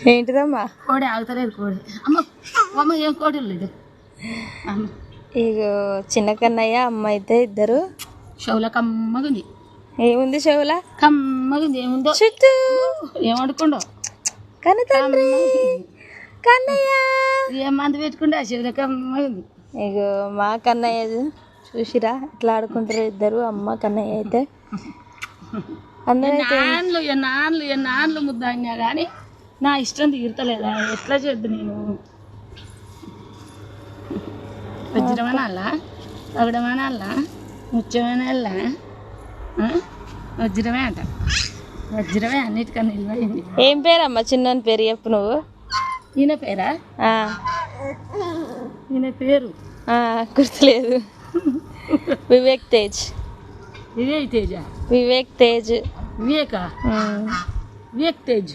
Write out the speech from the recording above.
ఏంటిదమ్మా? కోడి ఆగుతలేదు కోడి. అమ్మ అమ్మ ఏం కోడి లేదు. ఇగో చిన్న కన్నయ్య అమ్మ అయితే ఇద్దరు. షవుల కమ్మగుంది. ఏముంది చెవుల? కమ్మగుంది. ఏముందో చుట్టూ ఏమడుకుండో కన్న తండ్రి కన్నయ్య ఏం మంది పెట్టుకుంటే షవుల కమ్మగుంది. ఇగో మా కన్నయ్య చూసిరా ఎట్లా ఆడుకుంటారు ఇద్దరు అమ్మ కన్నయ్య అయితే. నాన్నలు నాన్నలు ముద్దాడినా కానీ నా ఇష్టం తీరుతలేదా? ఎట్లా చేద్దు నేను? వజ్రమనాలా పగడమనాలా ముత్యమనాలా? వజ్రమే అంట. వజ్రమే అన్నిటికన్నా నిలబడింది. ఏం పేరమ్మా చిన్న పేరు చెప్పు నువ్వు. ఈయన పేరా? ఈయన పేరు గుర్తులేదు. వివేక్ తేజ్. వివేక్ తేజ. వివేక్ తేజ్. వివేక్ తేజ్.